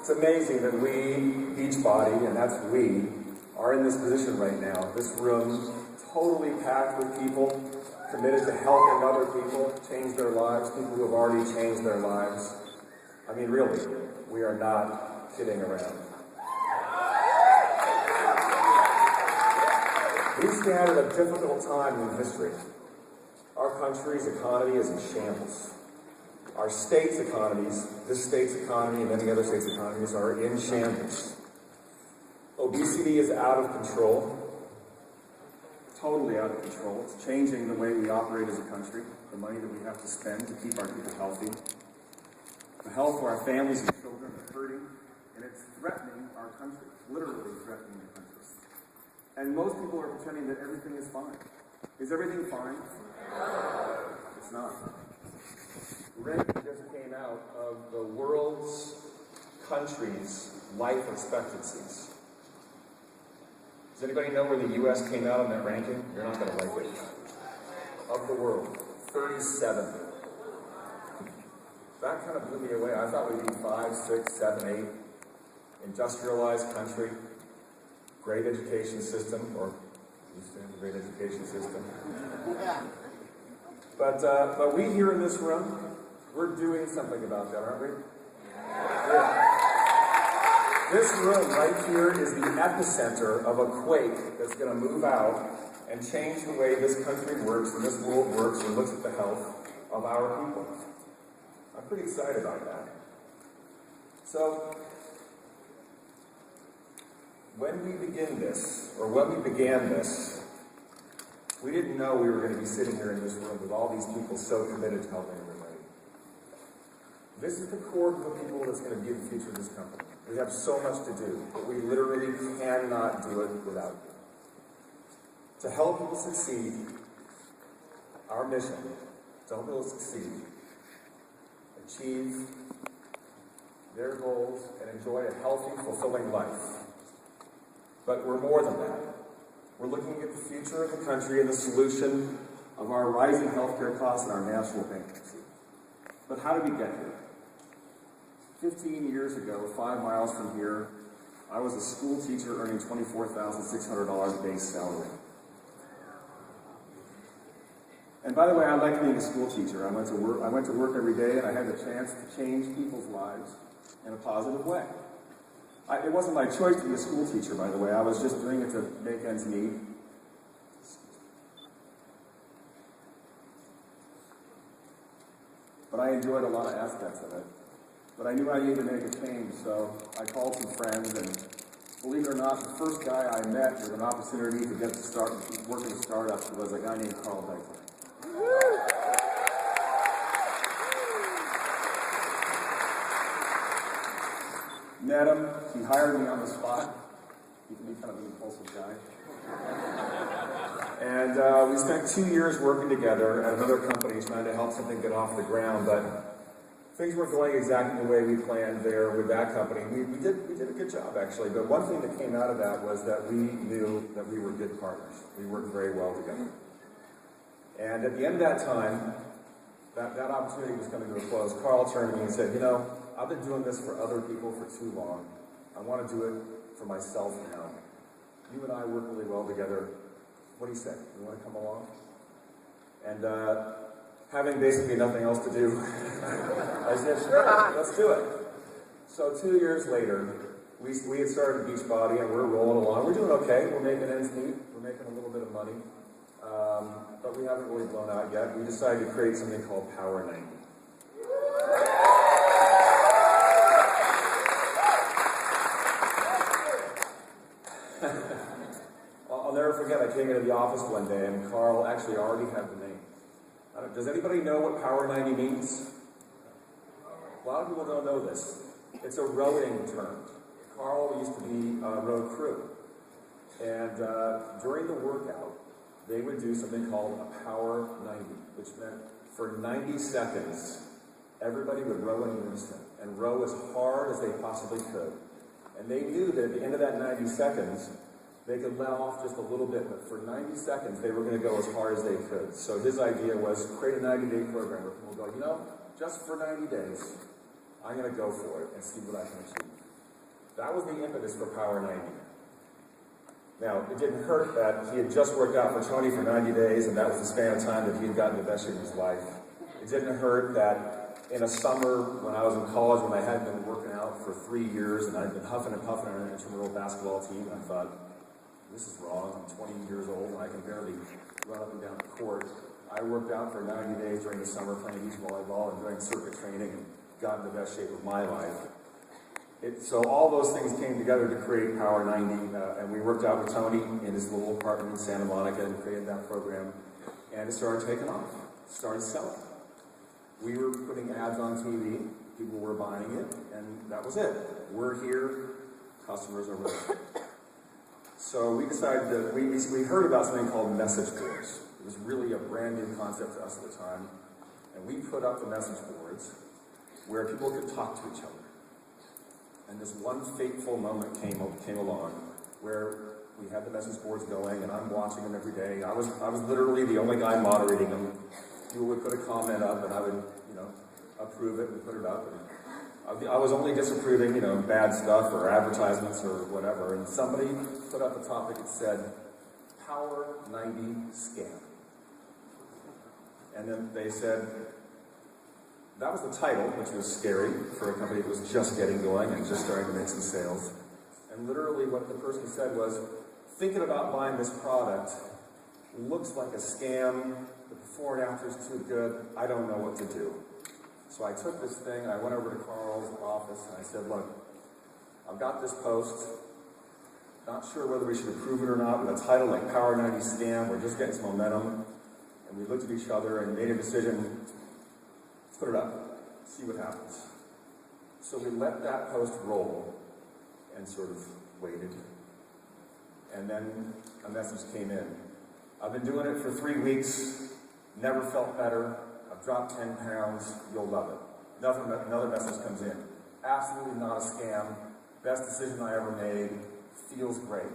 It's amazing that we, Beachbody, and that's we, are in this position right now. This room, totally packed with people committed to helping other people change their lives, people who have already changed their lives. I mean, really, we are not kidding around. We stand at a difficult time in history. Our country's economy is in shambles. Our state's economies, this state's economy and many other states' economies are in shambles. Obesity is out of control. Totally out of control. It's changing the way we operate as a country, the money that we have to spend to keep our people healthy. The health of our families and children are hurting, and it's threatening our country, literally threatening the country. And most people are pretending that everything is fine. Is everything fine? It's not. Ranking just came out of the world's countries' life expectancies. Does anybody know where the U.S. came out on that ranking? You're not going to like it. Of the world, 37. That kind of blew me away. I thought we'd be 5, 6, 7, 8. Industrialized country, great education system, or used to have a great education system. But we here in this room, we're doing something about that, aren't we? Yeah. This room right here is the epicenter of a quake that's going to move out and change the way this country works and this world works and looks at the health of our people. I'm pretty excited about that. So, when we began this, we didn't know we were going to be sitting here in this room with all these people so committed to helping everybody. This is the core group of people that's going to be the future of this company. We have so much to do, but we literally cannot do it without you. To help people succeed, our mission, to help people succeed, achieve their goals, and enjoy a healthy, fulfilling life. But we're more than that. We're looking at the future of the country and the solution of our rising healthcare costs and our national bankruptcy. But how did we get here? 15 years ago, 5 miles from here, I was a school teacher earning $24,600 base salary. And by the way, I like being a school teacher. I went to work every day, and I had the chance to change people's lives in a positive way. It wasn't my choice to be a school teacher, by the way. I was just doing it to make ends meet. But I enjoyed a lot of aspects of it. But I knew I needed to make a change, so I called some friends, and believe it or not, the first guy I met with an opportunity to get to start working in startups was a guy named Carl Dyson. Met him, he hired me on the spot. He can be kind of an impulsive guy. And we spent 2 years working together at another company trying to help something get off the ground, but things weren't going exactly the way we planned there with that company. We did a good job, actually, but one thing that came out of that was that we knew that we were good partners. We worked very well together. And at the end of that time, that opportunity was coming to a close. Carl turned to me and said, I've been doing this for other people for too long. I want to do it for myself now. You and I work really well together. What do you say? You want to come along? And having basically nothing else to do, I said, sure, let's do it. So 2 years later, we had started Beachbody, and we're rolling along. We're doing okay. We're making ends meet. We're making a little bit of money. But we haven't really blown out yet. We decided to create something called Power 90. I'll never forget, I came into the office one day, and Carl actually already had the name. Does anybody know what Power 90 means? A lot of people don't know this. It's a rowing term. Carl used to be a road crew. And during the workout, they would do something called a Power 90, which meant for 90 seconds, everybody would row in unison and row as hard as they possibly could. And they knew that at the end of that 90 seconds, they could let off just a little bit, but for 90 seconds, they were going to go as hard as they could. So his idea was create a 90-day program where people go, just for 90 days, I'm going to go for it and see what I can achieve. That was the impetus for Power 90. Now, it didn't hurt that he had just worked out for Tony for 90 days, and that was the span of time that he had gotten the best shape of his life. It didn't hurt that in a summer when I was in college, when I hadn't been working out for 3 years, and I'd been huffing and puffing on an intramural basketball team, and I thought, this is wrong. I'm 20 years old, and I can barely run up and down the court. I worked out for 90 days during the summer playing beach volleyball and doing circuit training and got in the best shape of my life. So all those things came together to create Power 90, and we worked out with Tony in his little apartment in Santa Monica and created that program, and it started taking off, started selling. We were putting ads on TV, people were buying it, and that was it. We're here, customers are ready. So we decided that we heard about something called message boards. It was really a brand new concept to us at the time, and we put up the message boards where people could talk to each other. And this one fateful moment came along where we had the message boards going, and I'm watching them every day. I was literally the only guy moderating them. People would put a comment up, and I would, approve it and put it up. And I was only disapproving, bad stuff or advertisements or whatever. And somebody put up a topic that said, Power 90 scam. And then they said, that was the title, which was scary for a company that was just getting going and just starting to make some sales. And literally what the person said was, thinking about buying this product, looks like a scam, the before and after is too good, I don't know what to do. So I took this thing, I went over to Carl's office, and I said, look, I've got this post, not sure whether we should approve it or not, with a title like Power 90 Scam, we're just getting some momentum. And we looked at each other and made a decision, put it up, see what happens. So we let that post roll and sort of waited. And then a message came in. I've been doing it for 3 weeks, never felt better. I've dropped 10 pounds, you'll love it. Another message comes in. Absolutely not a scam. Best decision I ever made. Feels great.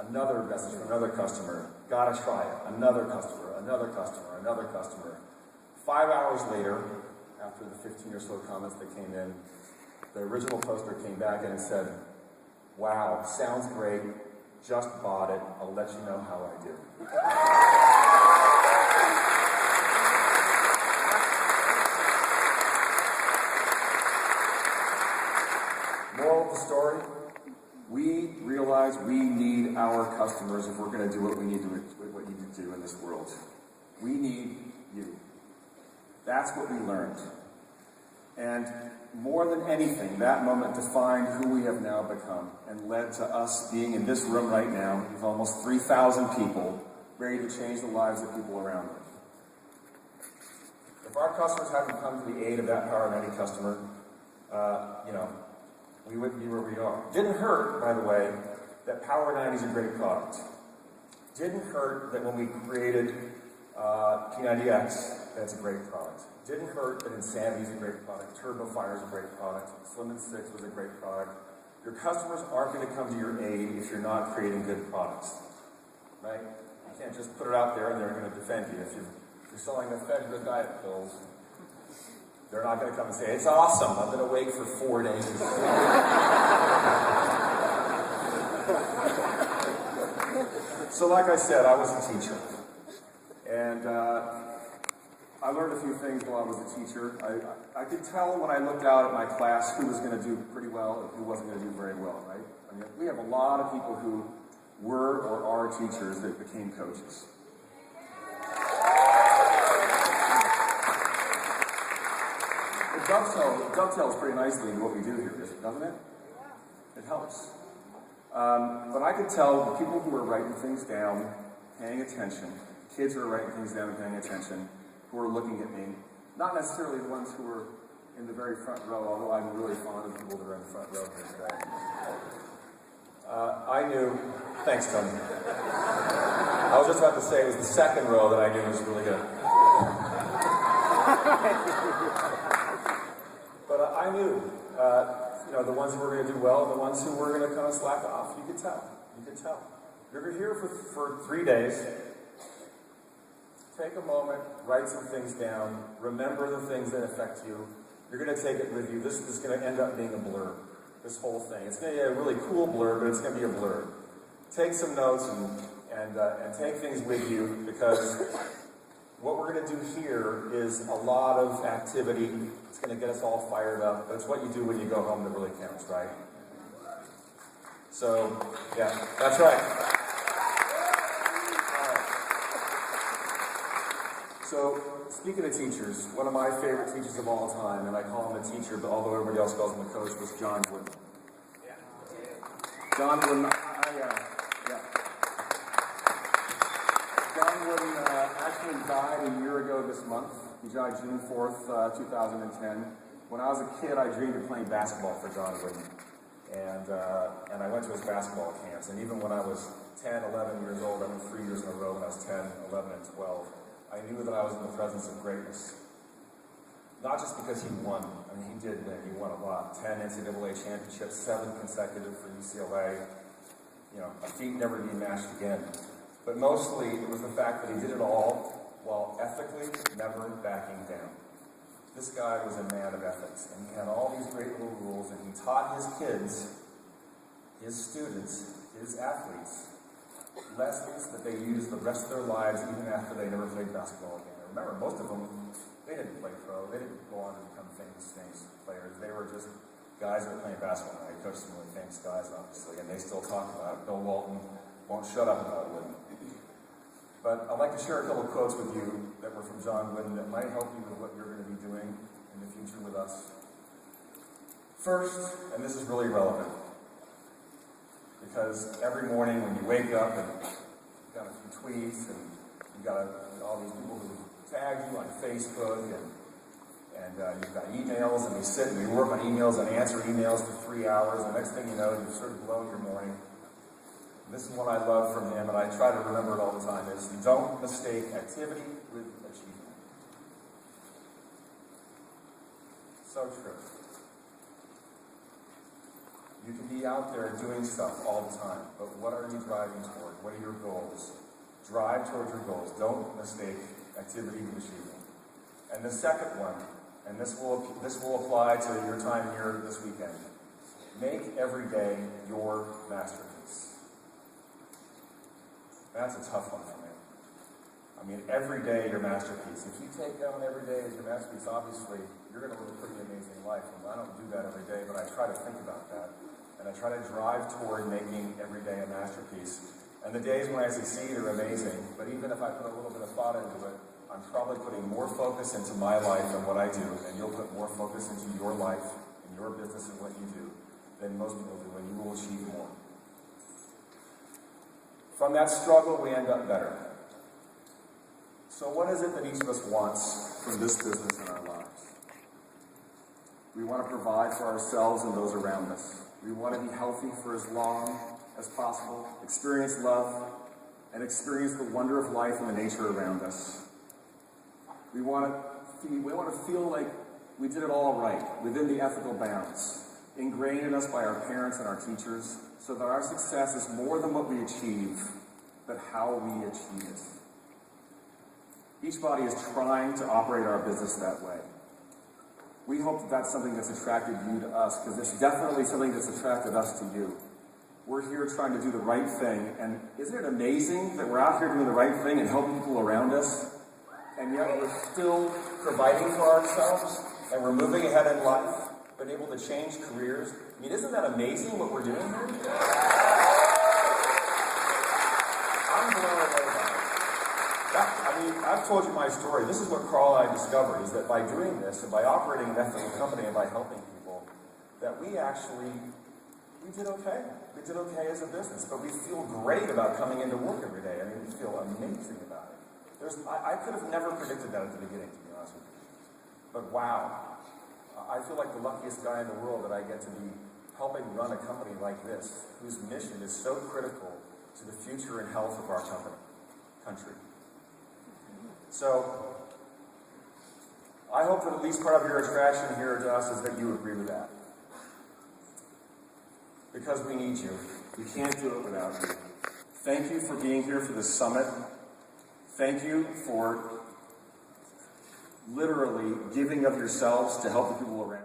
Another message from another customer. Gotta try it. Another customer, another customer, another customer. 5 hours later, after the 15 or so comments that came in, the original poster came back and it said, wow, sounds great. Just bought it. I'll let you know how I do. Moral of the story, we realize we need our customers if we're going to do what we need to do in this world. We need you. That's what we learned. And more than anything, that moment defined who we have now become and led to us being in this room right now with almost 3,000 people ready to change the lives of people around them. If our customers hadn't come to the aid of that Power 90 customer, we wouldn't be where we are. Didn't hurt, by the way, that Power 90 is a great product. Didn't hurt that when we created P90X, that's a great product. Didn't hurt that Insanity is a great product. Turbo Fire is a great product. Slim and 6 was a great product. Your customers aren't going to come to your aid if you're not creating good products. Right? You can't just put it out there and they're going to defend you. If you're selling the Fed Good diet pills, they're not going to come and say, it's awesome, I've been awake for 4 days. So like I said, I was a teacher. And I learned a few things while I was a teacher. I could tell when I looked out at my class who was going to do pretty well and who wasn't going to do very well, right? I mean, we have a lot of people who were or are teachers that became coaches. It dovetails pretty nicely into what we do here, doesn't it? It helps. But I could tell the people who are writing things down, paying attention, kids who are writing things down and paying attention, who are looking at me, not necessarily the ones who are in the very front row, although I'm really fond of people that are in the front row here today. I knew, thanks Tony. I was just about to say it was the second row that I knew was really good. But I knew, the ones who were going to do well, the ones who were going to kind of slack off. You could tell. You're here for 3 days. Take a moment, write some things down, remember the things that affect you. You're going to take it with you. This is going to end up being a blur. this whole thing. It's going to be a really cool blurb, but it's going to be a blurb. Take some notes and take things with you, because what we're going to do here is a lot of activity. It's going to get us all fired up, but it's what you do when you go home that really counts, right? So, yeah, that's right. All right. So, speaking of teachers, one of my favorite teachers of all time, and I call him a teacher, but although everybody else calls him a coach, was Jon Congdon. Jon Congdon, Jon Congdon actually died a year ago this month. He died June 4th, 2010. When I was a kid, I dreamed of playing basketball for Jon Congdon. And I went to his basketball camps. And even when I was 10, 11 years old, I went 3 years in a row when I was 10, 11, and 12. I knew that I was in the presence of greatness. Not just because he won. I mean, he did win. He won a lot. 10 NCAA championships, 7 consecutive for UCLA. You know, a feat never to be matched again. But mostly, it was the fact that he did it all while ethically never backing down. This guy was a man of ethics, and he had all these great little rules, and he taught his kids, his students, his athletes, lessons that they used the rest of their lives, even after they never played basketball again. And remember, most of them, they didn't play pro. They didn't go on to become famous players. They were just guys that were playing basketball. I coached some really famous guys, obviously, and they still talk about it. Bill Walton won't shut up about it. But I'd like to share a couple of quotes with you that were from Jon Congdon that might help you with what you're going to be doing in the future with us. First, and this is really relevant, because every morning when you wake up and you've got a few tweets and you've got all these people who tag you on Facebook and you've got emails, and we sit and we work on emails and answer emails for 3 hours, and the next thing you know, you've sort of blown your morning. This is what I love from him, and I try to remember it all the time, is don't mistake activity with achievement. So true. You can be out there doing stuff all the time, but what are you driving toward? What are your goals? Drive towards your goals. Don't mistake activity with achievement. And the second one, and this will apply to your time here this weekend, make every day your masterpiece. That's a tough one for me. I mean, every day your masterpiece. If you take down every day as your masterpiece, obviously, you're going to live a pretty amazing life. And I don't do that every day, but I try to think about that. And I try to drive toward making every day a masterpiece. And the days when I succeed are amazing, but even if I put a little bit of thought into it, I'm probably putting more focus into my life and what I do, and you'll put more focus into your life and your business and what you do than most people do, and you will achieve more. From that struggle, we end up better. So what is it that each of us wants from this business in our lives? We want to provide for ourselves and those around us. We want to be healthy for as long as possible, experience love, and experience the wonder of life and the nature around us. We want to feel like we did it all right, within the ethical bounds, ingrained in us by our parents and our teachers, so that our success is more than what we achieve, but how we achieve it. Beachbody is trying to operate our business that way. We hope that that's something that's attracted you to us, because it's definitely something that's attracted us to you. We're here trying to do the right thing, and isn't it amazing that we're out here doing the right thing and helping people around us, and yet we're still providing for ourselves, and we're moving ahead in life, been able to change careers? I mean, isn't that amazing what we're doing here? I'm blown away by it. I've told you my story. This is what Carl and I discovered, is that by doing this, and by operating an ethical company and by helping people, that we did okay. We did okay as a business, but we feel great about coming into work every day. I mean, we feel amazing about it. I could have never predicted that at the beginning, to be honest with you. But wow, I feel like the luckiest guy in the world that I get to be helping run a company like this, whose mission is so critical to the future and health of our country. So, I hope that at least part of your attraction here to us is that you agree with that. Because we need you. We can't do it without you. Thank you for being here for this summit. Thank you for literally giving of yourselves to help the people